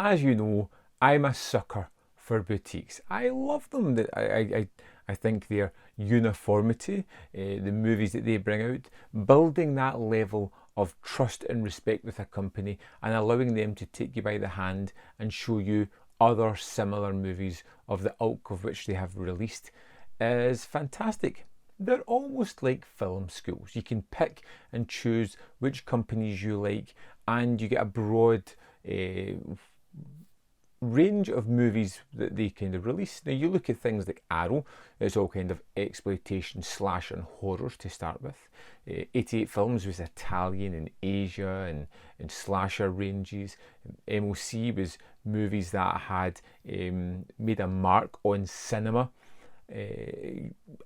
As you know, I'm a sucker for boutiques. I love them. I think their uniformity, the movies that they bring out, building that level of trust and respect with a company and allowing them to take you by the hand and show you other similar movies of the ilk of which they have released is fantastic. They're almost like film schools. You can pick and choose which companies you like, and you get a broad range of movies that they kind of release. Now you look at things like Arrow, it's all kind of exploitation, slasher and horrors to start with. 88 Films was Italian and Asia and slasher ranges. MOC was movies that had made a mark on cinema.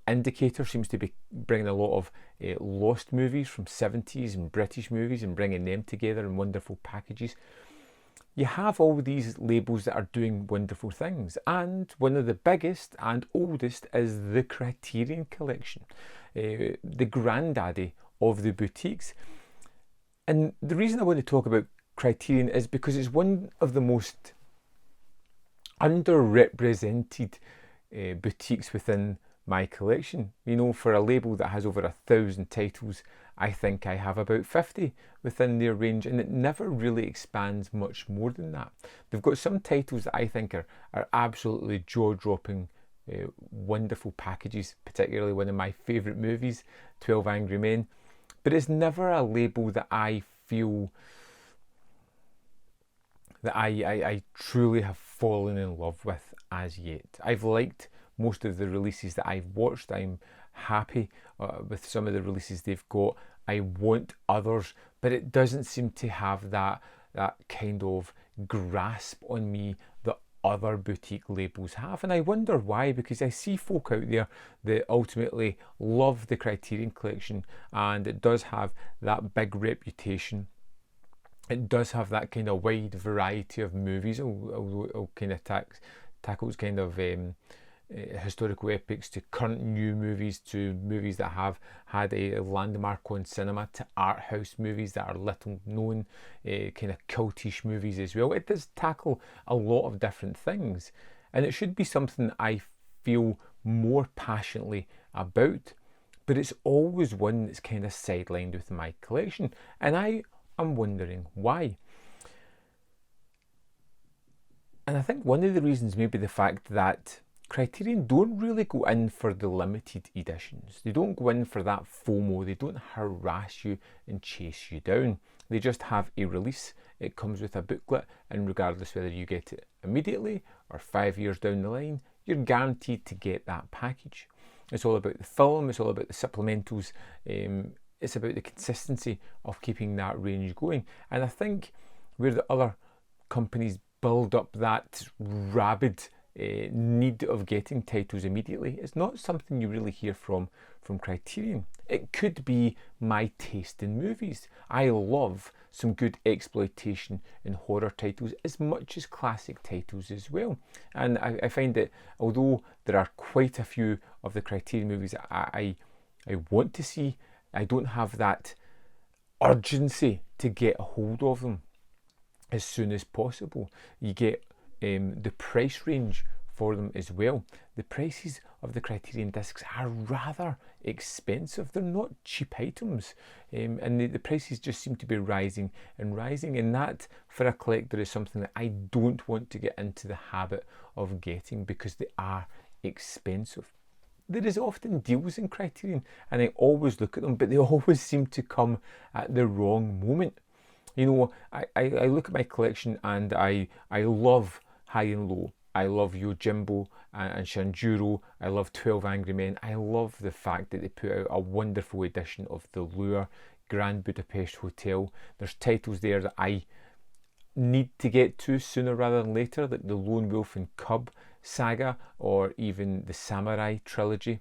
Indicator seems to be bringing a lot of lost movies from 70s and British movies and bringing them together in wonderful packages. You have all these labels that are doing wonderful things, and one of the biggest and oldest is the Criterion Collection, the granddaddy of the boutiques. And the reason I want to talk about Criterion is because it's one of the most underrepresented boutiques within my collection. You know, for a label that has over 1,000 titles, I think I have about 50 within their range, and it never really expands much more than that. They've got some titles that I think are absolutely jaw-dropping, wonderful packages, particularly one of my favourite movies, 12 Angry Men, but it's never a label that I feel that I truly have fallen in love with as yet. I've liked most of the releases that I've watched. I'm happy with some of the releases they've got. I want others, but it doesn't seem to have that kind of grasp on me that other boutique labels have. And I wonder why, because I see folk out there that ultimately love the Criterion Collection, and it does have that big reputation. It does have that kind of wide variety of movies, although it kind of tackles kind of historical epics to current new movies, to movies that have had a landmark on cinema, to art house movies that are little known, kind of cultish movies as well. It does tackle a lot of different things, and it should be something I feel more passionately about, but it's always one that's kind of sidelined with my collection, and I'm wondering why. And I think one of the reasons may be the fact that Criterion don't really go in for the limited editions. They don't go in for that FOMO. They don't harass you and chase you down. They just have a release. It comes with a booklet, and regardless whether you get it immediately or 5 years down the line, you're guaranteed to get that package. It's all about the film. It's all about the supplementals. It's about the consistency of keeping that range going. And I think where the other companies build up that rabid need of getting titles immediately, it's not something you really hear from Criterion. It could be my taste in movies. I love some good exploitation and horror titles as much as classic titles as well. And I find that although there are quite a few of the Criterion movies I want to see, I don't have that urgency to get a hold of them as soon as possible. You get the price range for them as well. The prices of the Criterion discs are rather expensive. They're not cheap items, and the prices just seem to be rising and rising, and that for a collector is something that I don't want to get into the habit of getting, because they are expensive. There is often deals in Criterion, and I always look at them, but they always seem to come at the wrong moment. You know, I look at my collection and I love High and Low. I love Yojimbo and Shanjuro. I love 12 Angry Men. I love the fact that they put out a wonderful edition of The Lure, Grand Budapest Hotel. There's titles there that I need to get to sooner rather than later, like the Lone Wolf and Cub saga, or even the Samurai trilogy.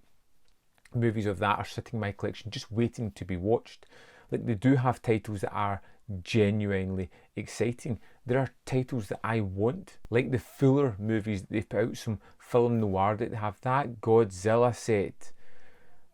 Movies of that are sitting in my collection just waiting to be watched. Like, they do have titles that are genuinely exciting. There are titles that I want, like the Fuller movies. They put out some film noir that have that Godzilla set.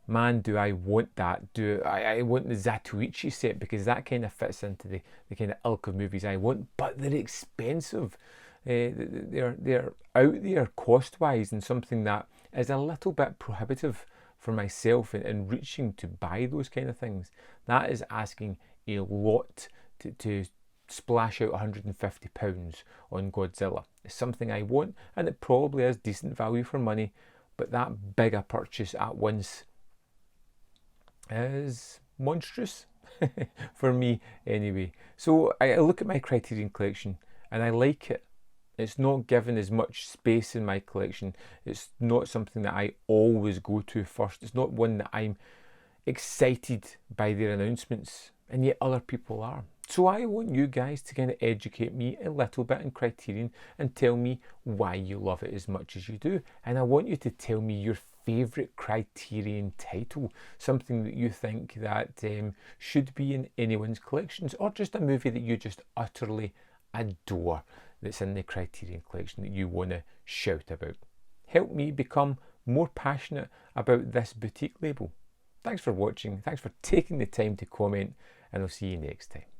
Man, do I want that. I want the Zatoichi set, because that kind of fits into the kind of ilk of movies I want, but they're expensive. They're out there cost-wise, and something that is a little bit prohibitive for myself in reaching to buy those kind of things. That is asking a lot to splash out £150 on Godzilla. It's something I want, and it probably is decent value for money, but that bigger purchase at once is monstrous for me anyway. So I look at my Criterion collection and I like it. It's not given as much space in my collection. It's not something that I always go to first. It's not one that I'm excited by their announcements, and yet other people are. So I want you guys to kind of educate me a little bit in Criterion and tell me why you love it as much as you do. And I want you to tell me your favourite Criterion title, something that you think that should be in anyone's collections, or just a movie that you just utterly adore that's in the Criterion collection that you want to shout about. Help me become more passionate about this boutique label. Thanks for watching, thanks for taking the time to comment, and I'll see you next time.